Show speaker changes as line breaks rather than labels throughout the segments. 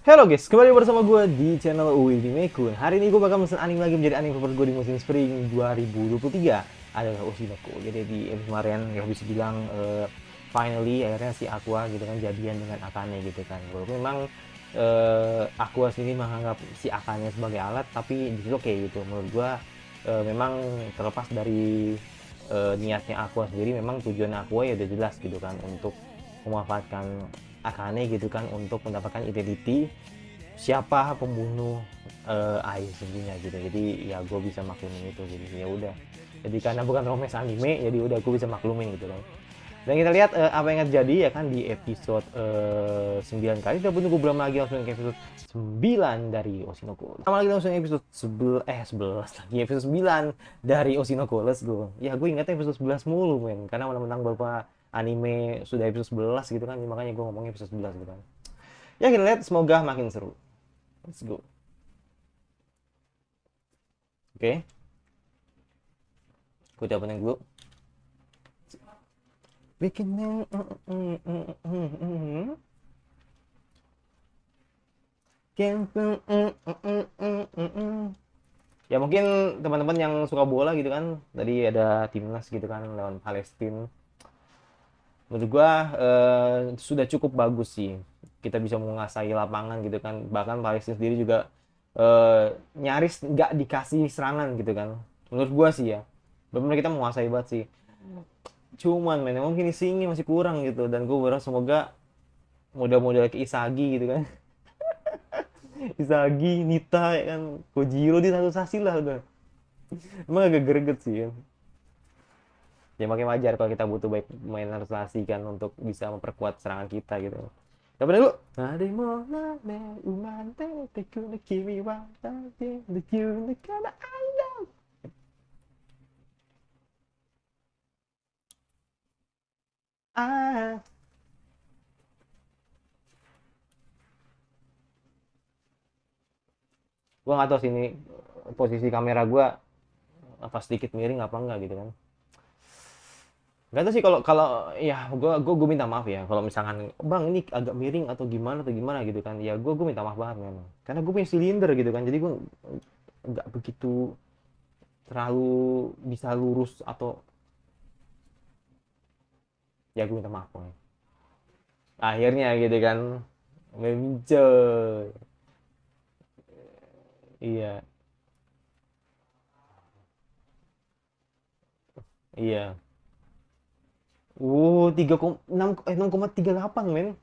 Halo guys, kembali bersama gue di channel Uwi Mekun. Hari ini gue bakal mesen anime lagi menjadi anime favorit gue di musim spring 2023 adalah Oshinoko. Jadi di episode kemarin ya bisa bilang finally akhirnya si Aqua gitu kan jadian dengan Akane gitu kan. Walaupun memang Aqua sendiri menganggap si Akane sebagai alat, tapi di situ oke gitu. Menurut gue memang terlepas dari niatnya Aqua sendiri, memang tujuan Aqua ya udah jelas gitu kan untuk memanfaatkan Akane gitu kan untuk mendapatkan identity siapa pembunuh Ai sesungguhnya gitu. Jadi ya gue bisa maklumin itu, jadi ya udah, jadi karena bukan romance anime jadi udah gue bisa maklumin gitu kan. Dan kita lihat apa yang terjadi ya kan di episode 9 kali. Kita tunggu belum lagi, langsung ke episode 9 dari Oshinoko. Sama lagi langsung episode 11 lagi, episode 9 dari Oshinoko. Let's go. Ya gue ingatnya episode 11 mulu men, karena menang beberapa anime sudah episode 11 gitu kan, makanya gue ngomongnya episode 11 gitu kan. Ya kita lihat, semoga makin seru. Let's go. Oke, gue dapetin dulu. Bikin ya mungkin teman-teman yang suka bola gitu kan, tadi ada timnas gitu kan lawan Palestina. Menurut gua sudah cukup bagus sih, kita bisa menguasai lapangan gitu kan. Bahkan Palestina sendiri juga nyaris nggak dikasih serangan gitu kan. Menurut gua sih ya, benar-benar kita menguasai banget sih. Cuman men, mungkin finishingnya masih kurang gitu, dan gue berharap semoga model-model kayak Isagi gitu kan. Isagi, Nita ya kan, Kojiro di satu sasi lah udah. Emang agak greget sih ya. Ya makin wajar kalau kita butuh baik pemain narasi kan untuk bisa memperkuat serangan kita gitu. Coba dulu. Nadimola me umante teku no kimi wa tate no kyune kana anda. Ah, gua nggak tahu sih ini posisi kamera gua apa sedikit miring apa enggak gitu kan. Nggak tahu sih, kalau kalau ya gue minta maaf ya kalau misalkan bang ini agak miring atau gimana gitu kan. Ya gue minta maaf banget memang, karena gue punya silinder gitu kan, jadi gue nggak begitu terlalu bisa lurus atau, ya gue minta maaf pokoknya. Akhirnya gitu kan memincoy. Iya, iya. 6,38 men.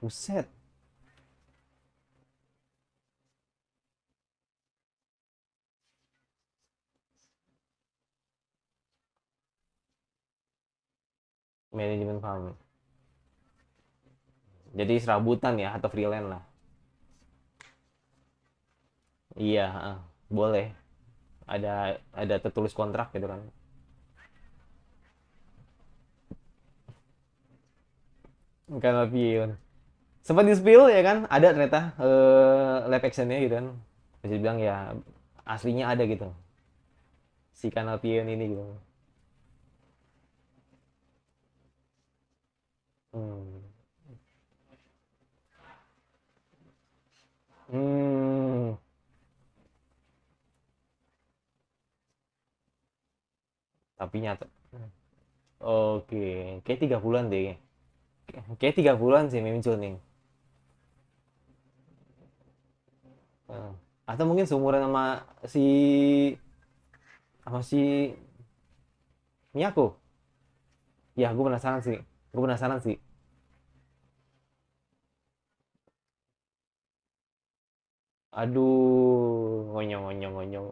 Buset. Manajemen farm. Jadi serabutan ya atau freelance lah. Iya, boleh. Ada tertulis kontrak gitu kan. Bukan film. Sempat di spill ya kan, ada ternyata live actionnya gitu kan. Bisa bilang ya aslinya ada gitu si kanal Pion ini gitu. Hmm. Hmm. Tapi nyata. Oke, kayak 3 bulan deh. Kayak 3 bulan sih muncul nih. Eh, Atau mungkin seumuran sama si si Miyako. Ya, gue penasaran sih. Gue penasaran sih. Aduh, ngonyong ngonyong ngonyong.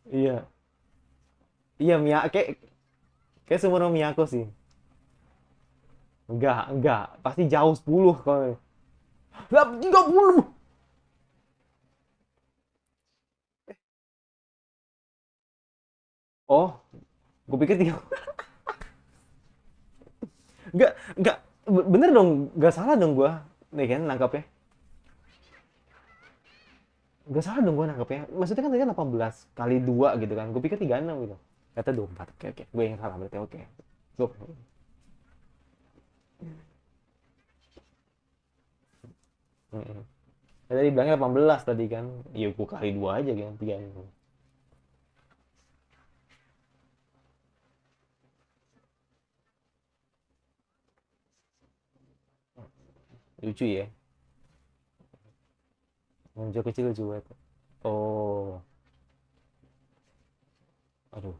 Iya, iya Mia kayak seumuran Miyako sih. Enggak, pasti jauh 10 kalau. Lah 30. Oh, gue pikir 3. Enggak, bener dong, enggak salah dong gua. Nih kan nangkapnya. Gak salah dong gue nangkepnya. Maksudnya kan tadi kan 18 kali 2 gitu kan. Gue pikir 36 gitu. Kata 24. Oke, oke. Gue yang salah berarti. Oke. Gue. Mm-mm. Ya, tadi bilangnya 18 tadi kan. Ya gue kali 2 aja kan. 3. Lucu ya. Muncul kecil lucu banget. Oh. Aduh.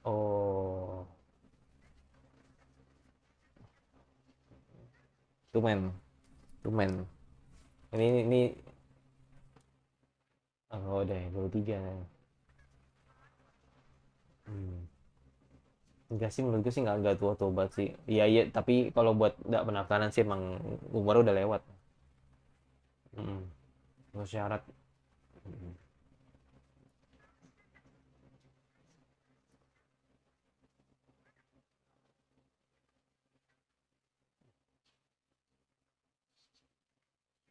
Oh. Tumen. Tumen. Ini oh deh 23. Hmm. Enggak sih menurut gue sih nggak tua-tua banget sih. Iya iya tapi kalau buat nggak pendaftaran sih emang umurnya udah lewat. Hmm. Nggak syarat. Hmm.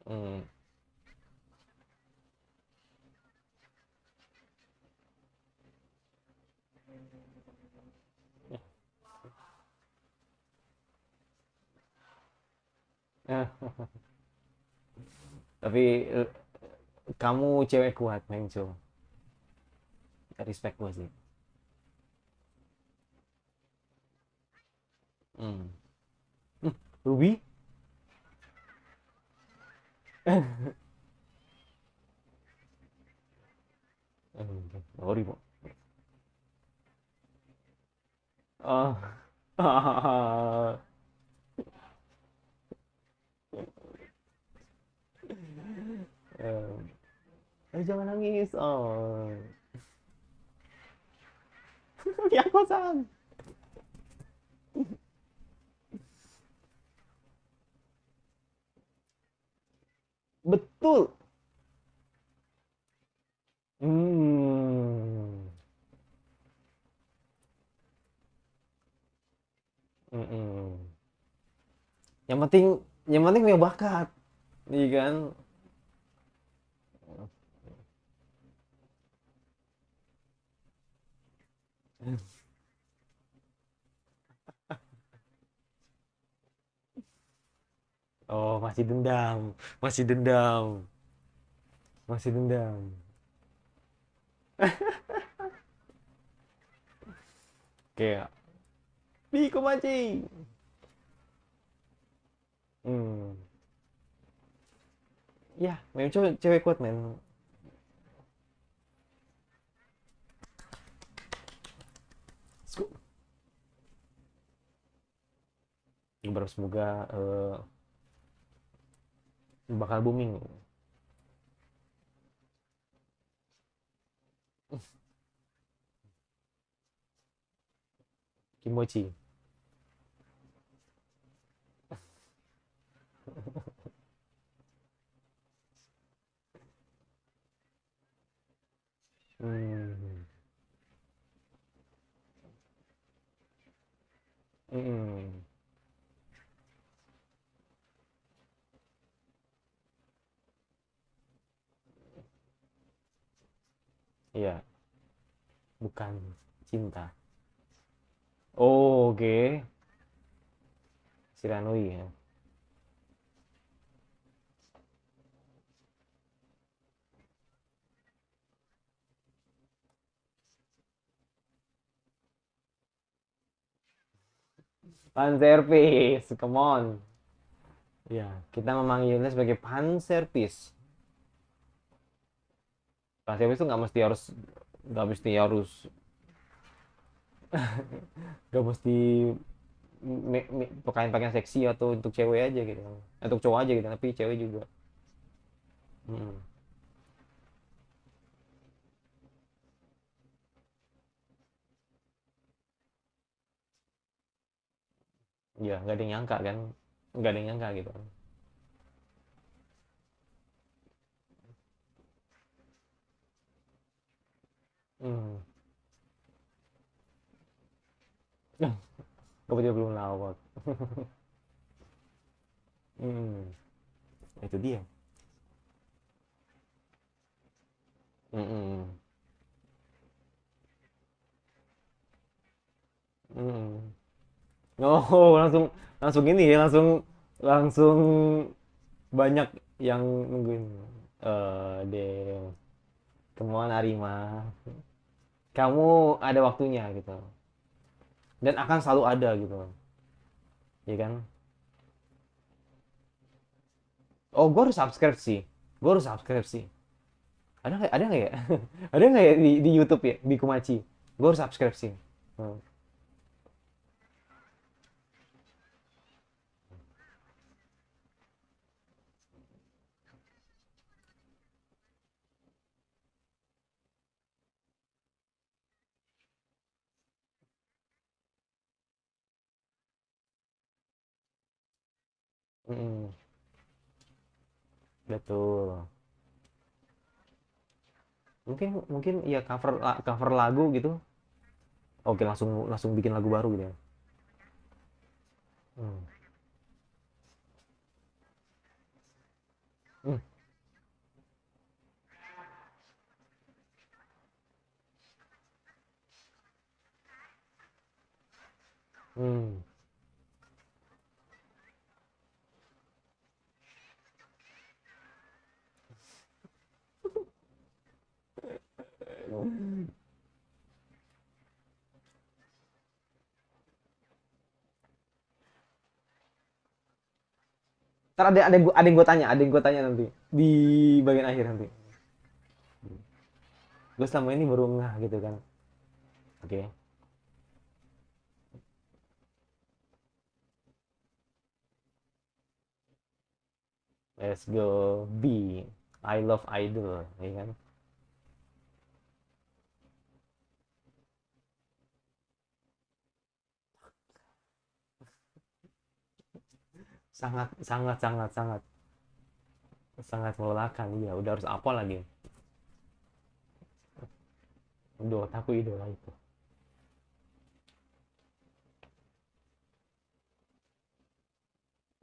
Hmm. Eh, tapi kamu cewek kuat, Mengco. Respect gue sih. Hmm. Hmm. Ruby? Sorry, Pak. Oh. Jangan nangis. Oh. Ya kosan. Betul. Hmm. Mm-mm. Yang penting punya bakat, iya kan? Oh, masih dendam, masih dendam, masih dendam. Kayak, Piko mancing. Hmm. Ya, memang cewek, cewek kuat men. Let's go. Semoga bakal booming. Kimochi. Hmm. Hmm. Iya, bukan cinta. Oh, oke. Okay. Shiranui ya. Pan service, come on. Ya, kita memanggilnya sebagai pan service. Pan service itu nggak mesti harus nggak mesti pakaian-pakaian seksi atau untuk cewek aja gitu, untuk cowok aja gitu, tapi cewek juga. Hmm. Ya, nggak ada yang nyangka kan, nggak ada yang nyangka gitu kan. Hmm. Kebetulan belum lawak. Hmm, itu dia. Mm-mm. Mm. Oh, langsung langsung ini ya, langsung langsung banyak yang nungguin. Deh, kemauan Arima. Kamu ada waktunya gitu. Dan akan selalu ada gitu. Ya kan? Oh, gue harus subscribe sih. Gue harus subscribe sih. Ada nggak ya? Ada nggak ya di YouTube ya di Kumaci? Gue harus subscribe sih. Hmm. Mm-mm. Betul. Mungkin mungkin ya cover lagu gitu. Oke, langsung langsung bikin lagu baru gitu ya. Hmm. Hmm. Hmm. Ntar ada yang gue tanya nanti di bagian akhir nanti. Gue selama ini baru ngeh gitu kan. Oke, let's go B. I love idol, ya kan? Sangat sangat sangat sangat sangat melelahkan. Iya, udah harus apa lagi? Udah otakku idola itu.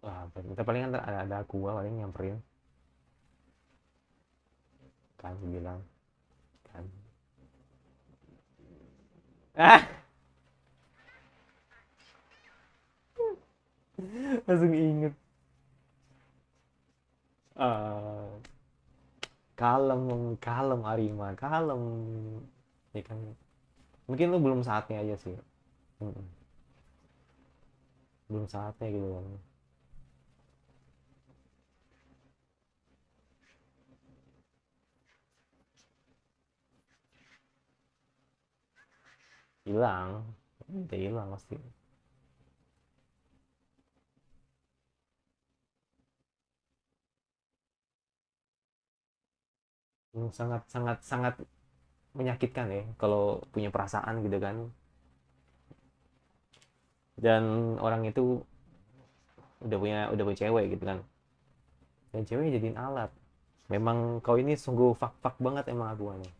Wah, kita paling ntar ada aku paling nyamperin kan bilang kan. Ah, langsung inget. Ah, kalem, kalem Arima, kalem. Ya kan, mungkin lu belum saatnya aja sih. Mm-mm. Belum saatnya gitu kan. Hilang, udah hilang pasti. Sangat sangat sangat menyakitkan ya kalau punya perasaan gitu kan, dan orang itu udah punya cewek gitu kan, dan cewek jadiin alat. Memang kau ini sungguh fak banget emang aku nih.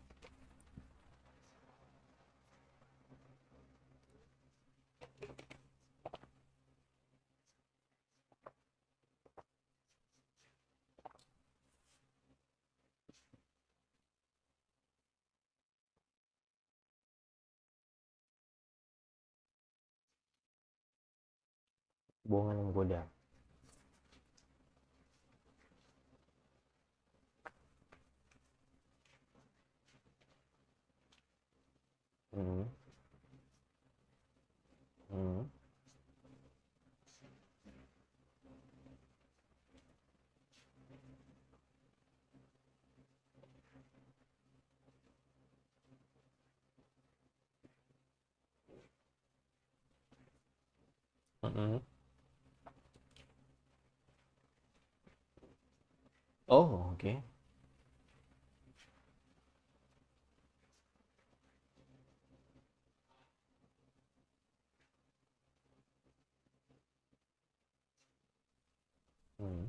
Bohongan yang menggoda. Hmm. Hmm. Hmm. Oh, oke. Okay. Hmm.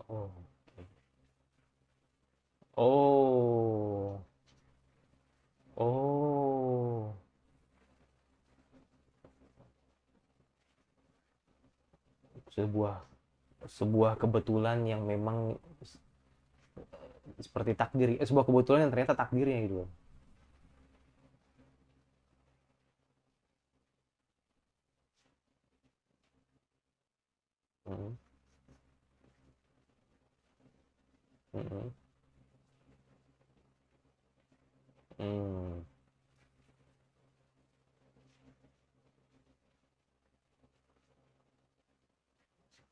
Oh, okay. Oh, oh, sebuah sebuah kebetulan yang memang seperti takdir, sebuah kebetulan yang ternyata takdirnya gitu loh. Mm, mm, mm.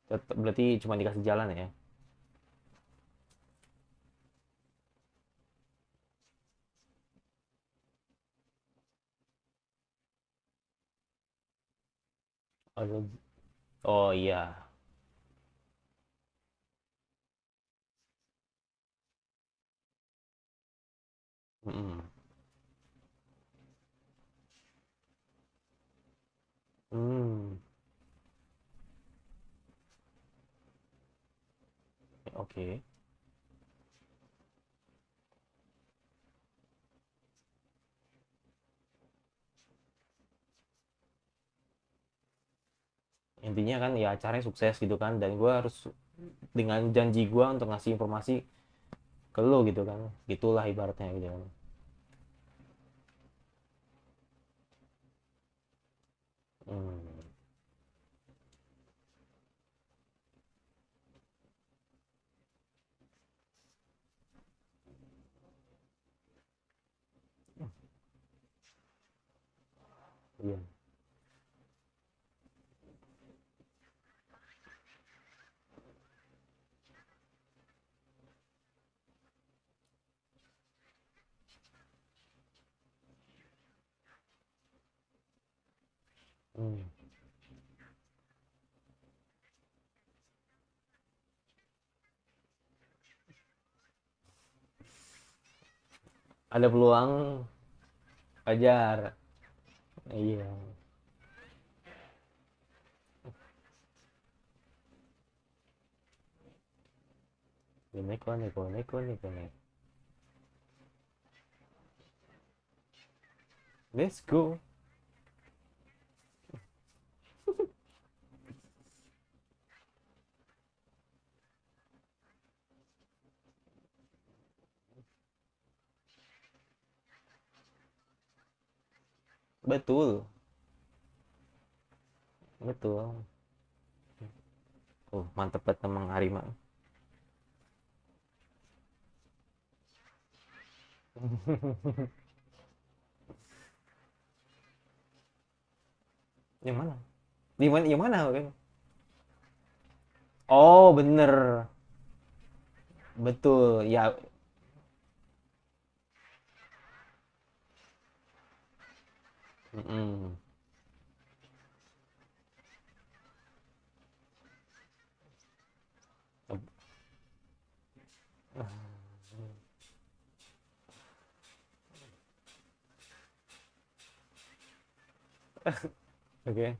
Tetap berarti cuma dikasih jalan ya. Aduh. Oh iya. Mm, mm. Oke. Intinya kan ya acaranya sukses gitu kan, dan gue harus dengan janji gue untuk ngasih informasi ke lo gitu kan, gitulah ibaratnya gitu kan. Hmm. Iya. Hmm. Ada peluang ajar. Iya. Neko neko neko neko neko. Let's go. Betul. Betul. Mantep banget emang Arima. Yang mana? Di mana? Yang mana? Kan? Oh, bener. Betul. Ya. Mm-mm. Oke. Okay.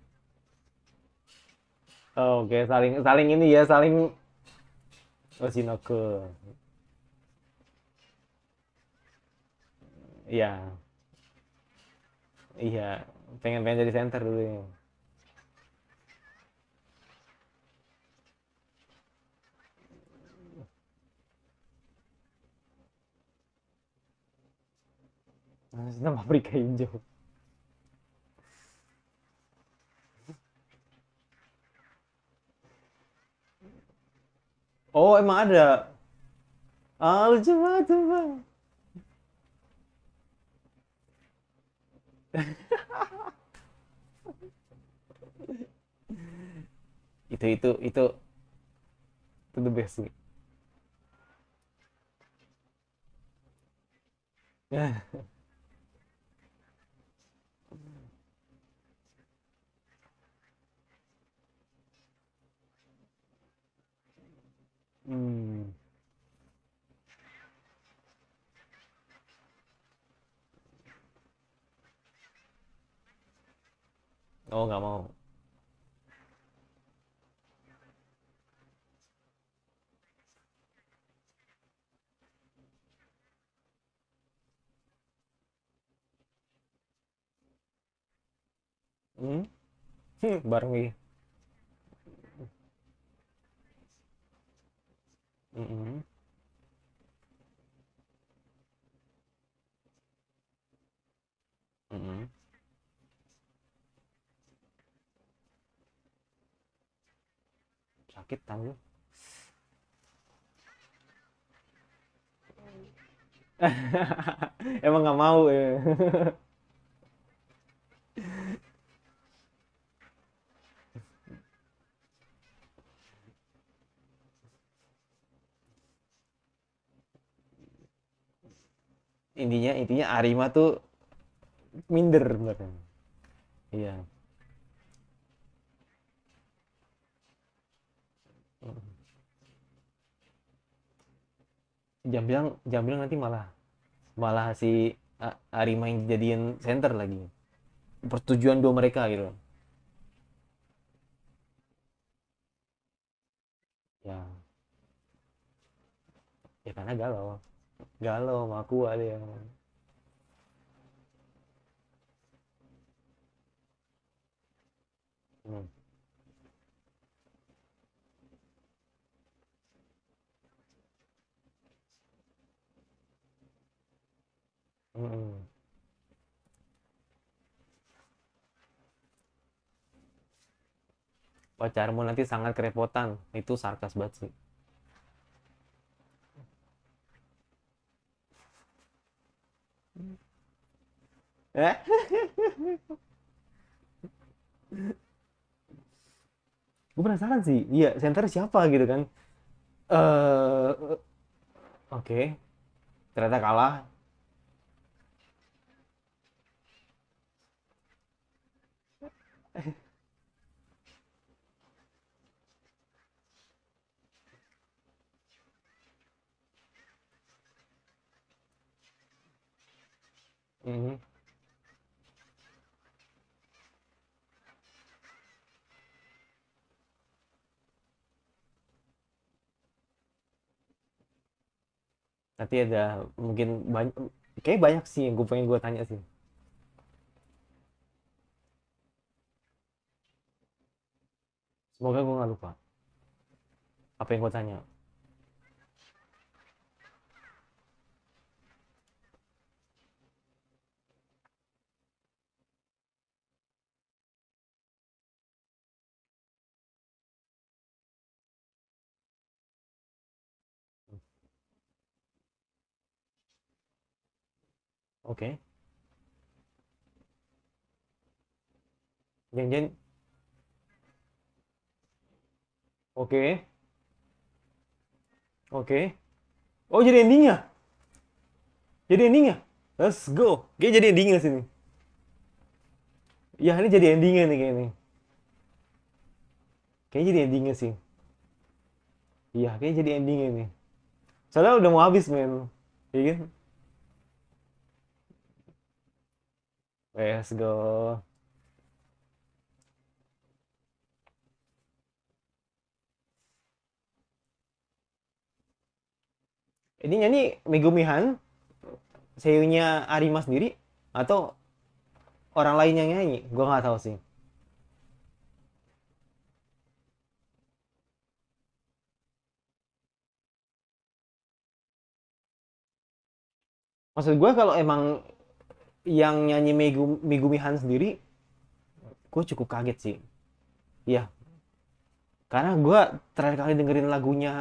Oh, oke, okay. Saling saling ini ya, saling Oshinoko. Iya. Iya. Pengen pengen jadi center dulu ya. Nama Afrika hijau. Oh, emang ada. Ah, lucu banget, coba. Itu the best sih. Hmm. Oh, nggak mau. Hmm? Bareng nih. Mm-mm. Mm-mm. Sakit tangan. Emang nggak mau ya. Intinya Arima tuh minder sebenarnya. Iya. Jam bilang nanti malah malah si Arima yang jadiin center lagi. Persetujuan dua mereka gitu. Ya, ya karena galau. Galau sama aku ada yang. Hmm. Mm-mm. Pacarmu nanti sangat kerepotan. Itu sarkas banget sih. Eh, gue penasaran sih. Iya, center siapa gitu kan? Oke, ternyata kalah. Mhm. Nanti ada mungkin banyak, kayak banyak sih yang gue pengen gue tanya sih. Semoga gue nggak lupa apa yang gue tanya. Oke, jangan oke, oke. Oh jadi endingnya, jadi endingnya. Let's go. Kayak jadi endingnya sini. Ya ini jadi endingnya nih kayaknya. Kayaknya jadi endingnya sih. Iya, kayaknya jadi endingnya nih. Soalnya udah mau habis men. Iya kan? Let's go. Ini nyanyi Megumi Han, seiyunya Arima sendiri atau orang lain yang nyanyi? Gua nggak tahu sih. Maksud gue kalau emang yang nyanyi Megumi Han sendiri, gue cukup kaget sih. Iya, karena gue terakhir kali dengerin lagunya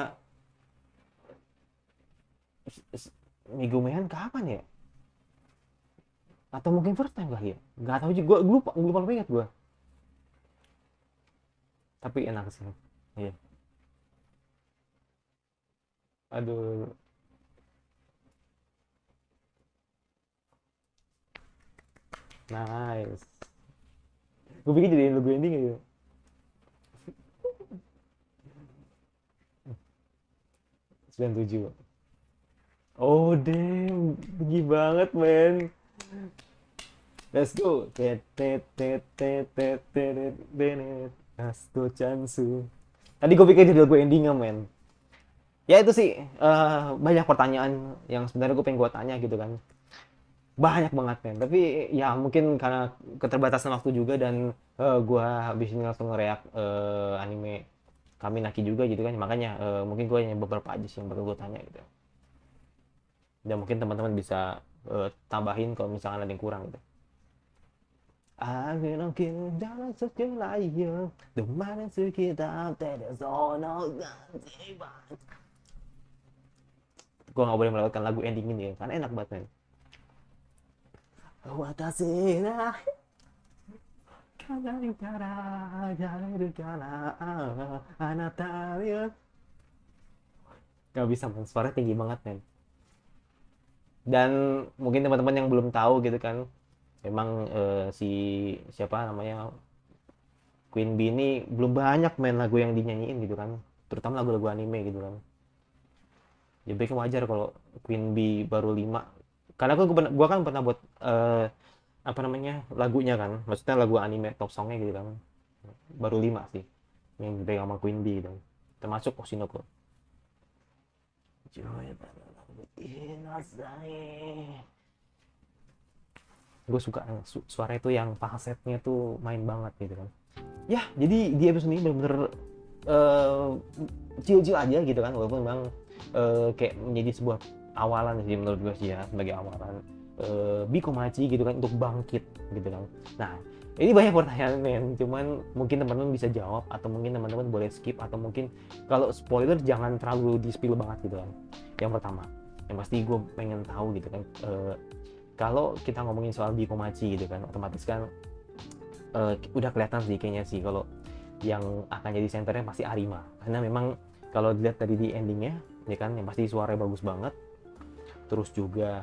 Megumi Han kapan ya? Atau mungkin first time kali ya? Gak tahu juga, gue lupa, lupa ingat gue. Tapi enak sih. Iya. Aduh, nice. Gue pikir jadiin lagu ending gitu. 97. Oh damn, tinggi banget men. Let's go. Tet tet tet tet tet tet tet. Asto Chansu. Tadi gue pikir jadi lagu endingnya men. Ya itu sih banyak pertanyaan yang sebenarnya gue pengen gue tanya gitu kan. Banyak banget men. Tapi ya mungkin karena keterbatasan waktu juga dan gue habis ini langsung ngereak anime kami naki juga gitu kan, makanya mungkin gue hanya beberapa aja sih yang bakal gue tanya gitu, dan mungkin teman-teman bisa tambahin kalau misalkan ada yang kurang gitu. Aku mungkin dalam sekelaya Demam sekitar tidak sono ganti. Gue gak boleh melewatkan lagu ending ini ya, karena enak banget men. Watashi na kagari kara jareru kara anata ya. Gak bisa men, suaranya tinggi banget men. Dan mungkin teman-teman yang belum tahu gitu kan, memang si siapa namanya Queen Bee ini belum banyak main lagu yang dinyanyiin gitu kan, terutama lagu-lagu anime gitu kan. Jadi kan wajar kalau Queen Bee baru 5, karena gua kan pernah buat apa namanya lagunya kan, maksudnya lagu anime top songnya gitu kan, baru 5 sih yang dipegang sama Queen Bee gitu, termasuk Oshinoko. Gue suka suara itu yang falsetnya tuh main banget gitu kan. Ya jadi di episode ini bener-bener chill-chill aja gitu kan, walaupun memang kayak menjadi sebuah awalan sih menurut gue sih ya, sebagai awalan Bikomachi gitu kan untuk bangkit gitu kan. Nah ini banyak pertanyaan men, cuman mungkin teman-teman bisa jawab atau mungkin teman-teman boleh skip, atau mungkin kalau spoiler jangan terlalu di spill banget gitu kan. Yang pertama yang pasti gue pengen tahu gitu kan, kalau kita ngomongin soal Bikomachi gitu kan, otomatis kan udah kelihatan sih kayaknya sih kalau yang akan jadi senternya pasti Arima, karena memang kalau dilihat tadi di endingnya ya kan, yang pasti suaranya bagus banget, terus juga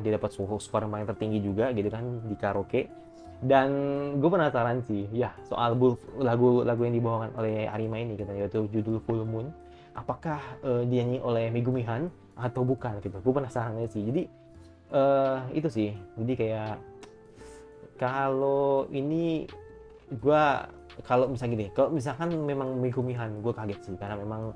dia dapat skor yang paling tertinggi juga gitu kan di karaoke. Dan gue penasaran sih ya soal lagu yang dibawakan oleh Arima ini gitu, yaitu judul Full Moon, apakah dinyanyi oleh Megumi Han atau bukan gitu. Gue penasaran sih, jadi itu sih, jadi kayak kalau ini gue, kalau misalnya gini, kalau misalkan memang Megumi Han, gue kaget sih karena memang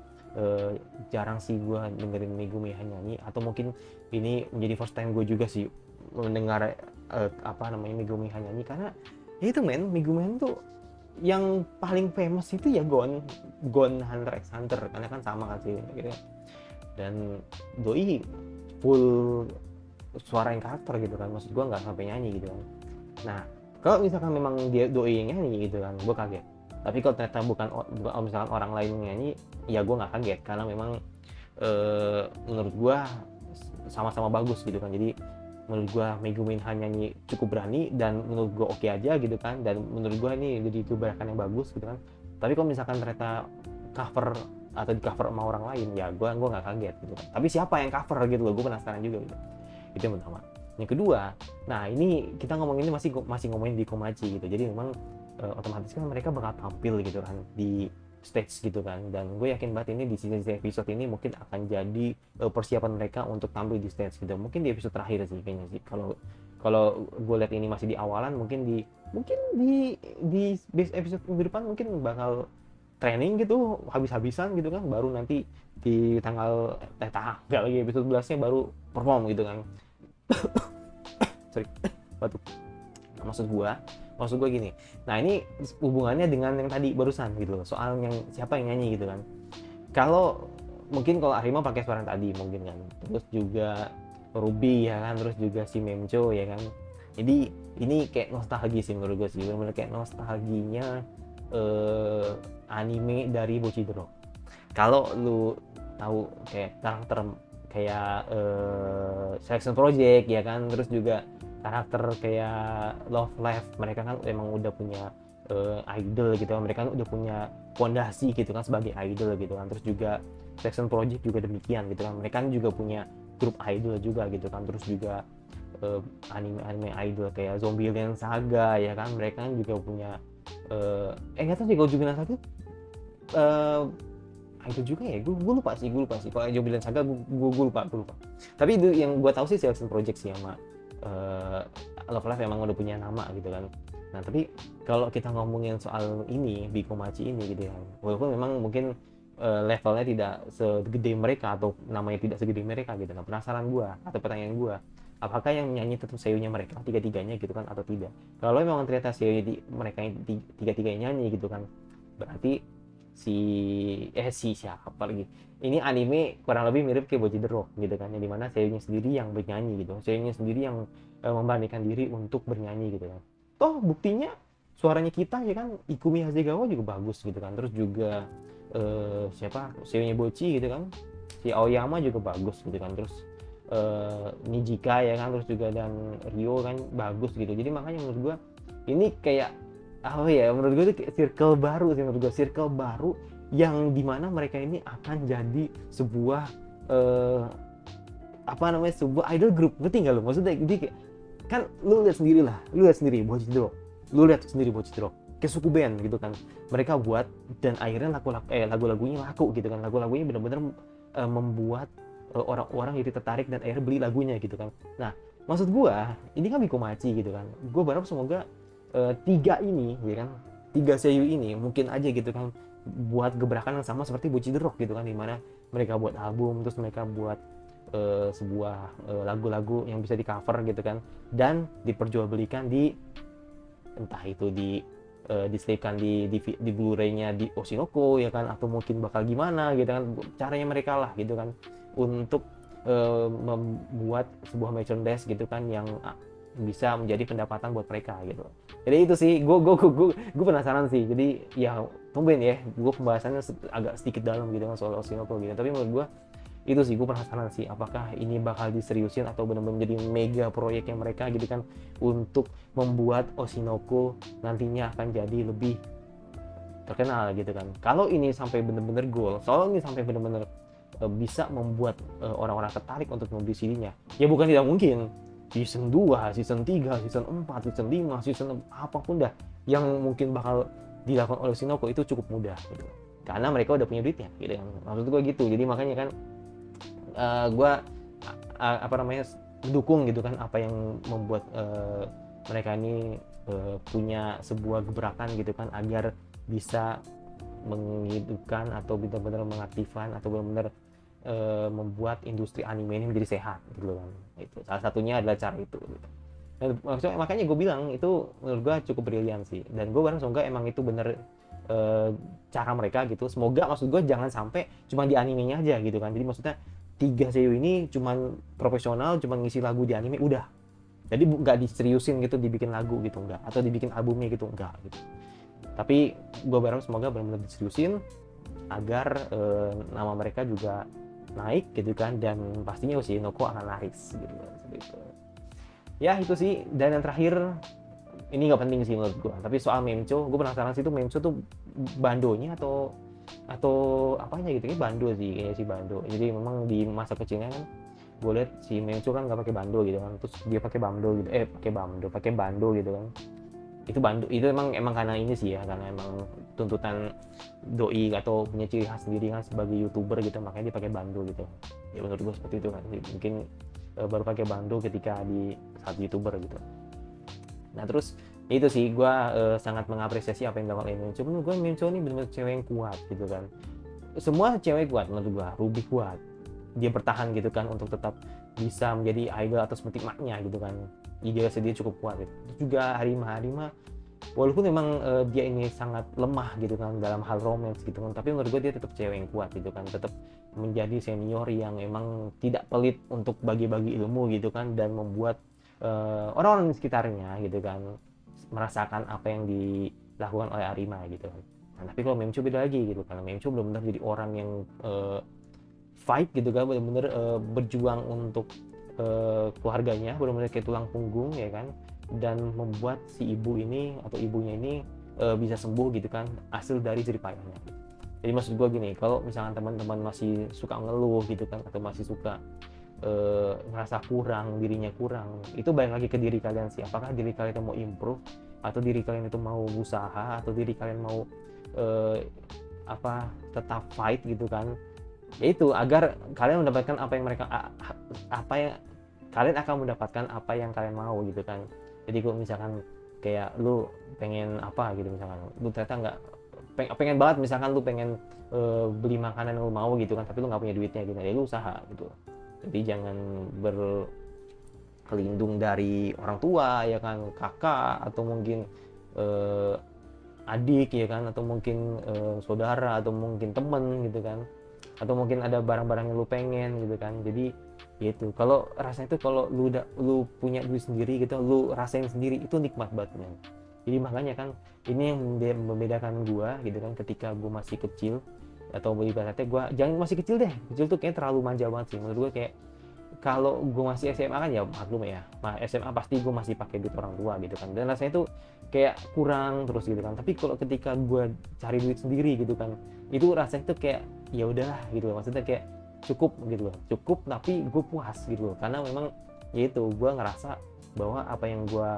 jarang sih gue dengerin Megumi Han nyanyi, atau mungkin ini menjadi first time gue juga sih mendengar Megumi Han nyanyi, karena ya itu men, Megumi Han tuh yang paling famous itu ya Gon Hunter x Hunter, karena kan sama kan sih gitu. Dan doi full suara yang karakter gitu kan, maksud gue nggak sampai nyanyi gitu kan. Nah kalau misalkan memang dia doi yang nyanyi gitu kan, gue kaget. Tapi kalau ternyata bukan misalkan orang lain yang nyanyi, ya gue nggak kaget, karena memang menurut gue sama-sama bagus gitu kan. Jadi menurut gue Megumi Han nyanyi cukup berani, dan menurut gue oke aja gitu kan, dan menurut gue ini jadi gebrakan yang bagus gitu kan. Tapi kalau misalkan ternyata cover atau di cover sama orang lain, ya gue nggak kaget gitu kan. Tapi siapa yang cover gitu loh, gue penasaran juga gitu. Itu yang pertama. Yang kedua, nah ini kita ngomongin ini masih ngomongin Bikomachi gitu, jadi memang otomatis kan mereka bakal tampil gitu kan di stage gitu kan, dan gue yakin banget ini di sisi episode ini mungkin akan jadi persiapan mereka untuk tampil di stage gitu, mungkin di episode terakhir sih kayaknya sih, kalau gue lihat ini masih di awalan, mungkin di base episode minggu depan mungkin bakal training gitu habis-habisan gitu kan, baru nanti di tanggal nggak lagi episode 11-nya baru perform gitu kan. Sorry, batuk. Maksud gue gini, nah ini hubungannya dengan yang tadi barusan gitu loh, soal yang siapa yang nyanyi gitu kan. Kalau Arima pakai suara yang tadi mungkin kan, terus juga Ruby ya kan, terus juga si Memcho ya kan. Jadi ini kayak nostalgia sih menurut gue sih, bener-bener kayak nostalginya anime dari Bochidoro. Kalau lu tahu kayak karakter kayak Selection Project ya kan, terus juga karakter kayak Love Live, mereka kan emang udah punya idol gitu kan, mereka kan udah punya fondasi gitu kan sebagai idol gitu kan. Terus juga Selection Project juga demikian gitu kan, mereka kan juga punya grup idol juga gitu kan. Terus juga anime idol kayak Zombieland Saga ya kan, mereka kan juga punya nggak tahu sih kalau Zombieland Saga idol juga ya, gue lupa sih kalau Zombieland Saga gue lupa. Tapi itu yang gue tahu sih Selection Project sih sama Love Live emang udah punya nama gitu kan. Nah tapi kalau kita ngomongin soal ini Bikomachi ini gitu ya, walaupun memang mungkin levelnya tidak segede mereka atau namanya tidak segede mereka gitu. Nah penasaran gue atau pertanyaan gue, apakah yang nyanyi tetap seiyunya mereka tiga-tiganya gitu kan atau tidak? Kalau memang ternyata seiyunya mereka tiga-tiganya nyanyi gitu kan, berarti si siapa lagi, ini anime kurang lebih mirip kayak Bocah The Rock gitu kan, yang dimana seiyunya sendiri yang bernyanyi gitu, seiyunya sendiri yang membandingkan diri untuk bernyanyi gitu kan. Toh buktinya suaranya kita ya kan, Ikumi Hasegawa juga bagus gitu kan, terus juga siapa seiyunya Bochi gitu kan, si Aoyama juga bagus gitu kan, terus Nijika ya kan, terus juga dan Rio kan bagus gitu. Jadi makanya menurut gua ini kayak apa ya, menurut gue itu kayak circle baru sih, menurut gue circle baru yang dimana mereka ini akan jadi sebuah apa namanya, sebuah idol group. Ngerti nggak lo maksudnya? Jadi kayak, kan lu lihat sendiri lah, lu lihat sendiri Bocah The Rock, lu lihat sendiri Bocah The Rock kayak suku band gitu kan, mereka buat dan akhirnya lagu-lagunya laku gitu kan, lagu-lagunya benar-benar membuat orang-orang jadi tertarik dan akhirnya beli lagunya gitu kan. Nah maksud gua ini kan Bikomachi gitu kan, gua berharap semoga tiga ini ya kan, tiga seiyu ini mungkin aja gitu kan buat gebrakan yang sama seperti Bocah The Rock gitu kan, dimana mereka buat album, terus mereka buat sebuah lagu-lagu yang bisa di cover gitu kan, dan diperjualbelikan di entah itu diselipkan di Blu-ray-nya di Oshinoko ya kan, atau mungkin bakal gimana gitu kan caranya mereka lah gitu kan untuk membuat sebuah merchandise gitu kan yang bisa menjadi pendapatan buat mereka gitu. Jadi itu sih gue penasaran sih. Jadi ya tumben ya, gue pembahasannya agak sedikit dalam gitu kan soal Oshinoko gitu. Tapi menurut gue itu sih, gue penasaran sih apakah ini bakal diseriusin atau benar-benar menjadi mega proyeknya mereka gitu kan untuk membuat Oshinoko nantinya akan jadi lebih terkenal gitu kan. Kalau ini sampai benar-benar goal, kalau ini sampai benar-benar bisa membuat orang-orang tertarik untuk membeli CD-nya, ya bukan tidak mungkin season 2, season 3, season 4, season 5, season apapun dah yang mungkin bakal dilakukan oleh Oshinoko itu cukup mudah gitu. Karena mereka udah punya duitnya gitu kan. Maksud gue gitu. Jadi makanya kan gue apa namanya mendukung gitu kan apa yang membuat mereka ini punya sebuah gebrakan gitu kan agar bisa menghidupkan atau benar-benar mengaktifkan atau benar-benar membuat industri anime ini menjadi sehat gitu kan. Itu salah satunya adalah cara itu gitu. Dan makanya gue bilang itu menurut gue cukup brilian sih, dan gue bareng semoga emang itu bener cara mereka gitu. Semoga maksud gue jangan sampai cuma di animenya aja gitu kan. Jadi maksudnya tiga seiyu ini cuman profesional, cuman ngisi lagu di anime udah, jadi nggak diseriusin gitu dibikin lagu gitu enggak, atau dibikin albumnya gitu enggak gitu. Tapi gue berharap semoga benar-benar diseriusin agar nama mereka juga naik gitu kan, dan pastinya Oshinoko akan laris gitu ya. Itu sih. Dan yang terakhir ini nggak penting sih menurut gue, tapi soal Memcho, gue penasaran sih itu Memcho tuh bandonya atau apanya gitu, kayak bando sih, kayaknya si bando. Jadi memang di masa kecilnya kan gue lihat si Memcho kan nggak pakai bando gitu kan, terus dia pakai bando gitu, pakai bando gitu kan. Itu bando itu emang karena ini sih ya, karena emang tuntutan doi atau punya ciri khas sendiri kan sebagai YouTuber gitu, makanya dia pakai bando gitu ya. Menurut gue seperti itu kan. Jadi, mungkin baru pakai bando ketika di saat YouTuber gitu. Nah terus itu sih, gue sangat mengapresiasi apa yang dilakukan Memcho. Menurut gue Memcho ini benar-benar cewek yang kuat gitu kan. Semua cewek kuat menurut gue, Ruby kuat, dia bertahan gitu kan untuk tetap bisa menjadi idol atau seperti maknya gitu kan. Dia sendiri cukup kuat gitu. Terus juga Harima walaupun memang dia ini sangat lemah gitu kan dalam hal romance gitu kan, tapi menurut gue dia tetap cewek yang kuat gitu kan, tetap menjadi senior yang emang tidak pelit untuk bagi-bagi ilmu gitu kan, dan membuat orang-orang di sekitarnya gitu kan merasakan apa yang dilakukan oleh Arima gitu kan. Nah, tapi kalau Memcho beda lagi gitu kan. Memcho benar-benar jadi orang yang fight gitu kan, benar-benar berjuang untuk keluarganya, benar-benar kayak tulang punggung ya kan, dan membuat si ibu ini atau ibunya ini bisa sembuh gitu kan hasil dari jerih payahnya. Jadi maksud gue gini, kalau misalkan teman-teman masih suka ngeluh gitu kan, atau masih suka ngerasa kurang, dirinya kurang, itu balik lagi ke diri kalian sih. Apakah diri kalian itu mau improve, atau diri kalian itu mau usaha, atau diri kalian mau tetap fight gitu kan. Yaitu agar kalian mendapatkan apa yang kalian akan mendapatkan apa yang kalian mau gitu kan. Jadi kalau misalkan kayak lu pengen apa gitu, misalkan lu ternyata nggak pengen banget, misalkan lu pengen beli makanan yang lu mau gitu kan, tapi lu nggak punya duitnya gitu, ya lu usaha gitu. Jadi jangan berlindung dari orang tua ya kan, kakak, atau mungkin adik ya kan, atau mungkin saudara, atau mungkin temen gitu kan, atau mungkin ada barang-barang yang lu pengen gitu kan. Jadi gitu, kalau rasanya itu kalau lu punya duit sendiri gitu, lu rasain sendiri, itu nikmat banget men. Jadi makanya kan ini yang membedakan gua gitu kan, ketika gua masih kecil, atau ibaratnya gua jangan masih kecil deh, kecil tuh kayak terlalu manja banget sih menurut gua. Kayak kalau gue masih SMA kan ya maklum ya, SMA pasti gue masih pakai duit orang tua gitu kan, dan rasanya itu kayak kurang terus gitu kan. Tapi kalau ketika gue cari duit sendiri gitu kan, itu rasanya tuh kayak ya udahlah gitu loh, maksudnya kayak cukup gitu loh, cukup tapi gue puas gitu loh, karena memang ya itu gue ngerasa bahwa apa yang gue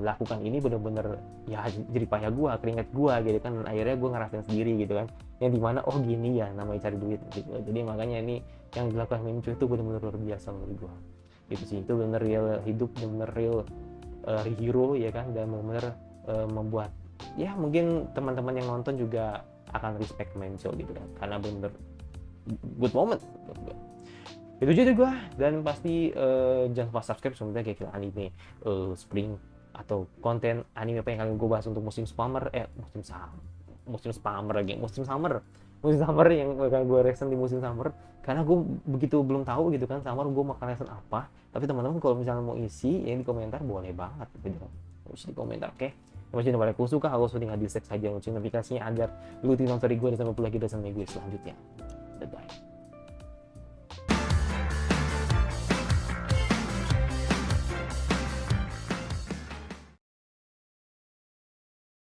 lakukan ini bener-bener ya jadi payah gue, keringat gue gitu kan, dan akhirnya gue ngerasain sendiri gitu kan, yang dimana oh gini ya namanya cari duit gitu. Jadi makanya ini yang dilakukan Mincu itu benar-benar luar biasa menurut gua. Itu sih, itu benar real hidup, benar real hero ya kan, dan benar membuat ya mungkin teman-teman yang nonton juga akan respect Mincu gitu kan, karena benar good moment buat gua. Itu aja dari gua, dan pasti jangan lupa subscribe sebenarnya kayak anime Spring, atau konten anime apa yang kalian gue bahas untuk musim summer, musim summer yang bakal gue reaction di musim summer, karena gue begitu belum tahu gitu kan summer gue bakal reaction apa. Tapi teman-teman kalau misalnya mau isi yang di komentar boleh banget gitu kan, isi di komentar, oke? Masih ada aku suka kalau sudah nggak di set saja notifikasinya agar lu tidak dari gue dan sampai lagi dan sampai gue selanjutnya. Bye bye.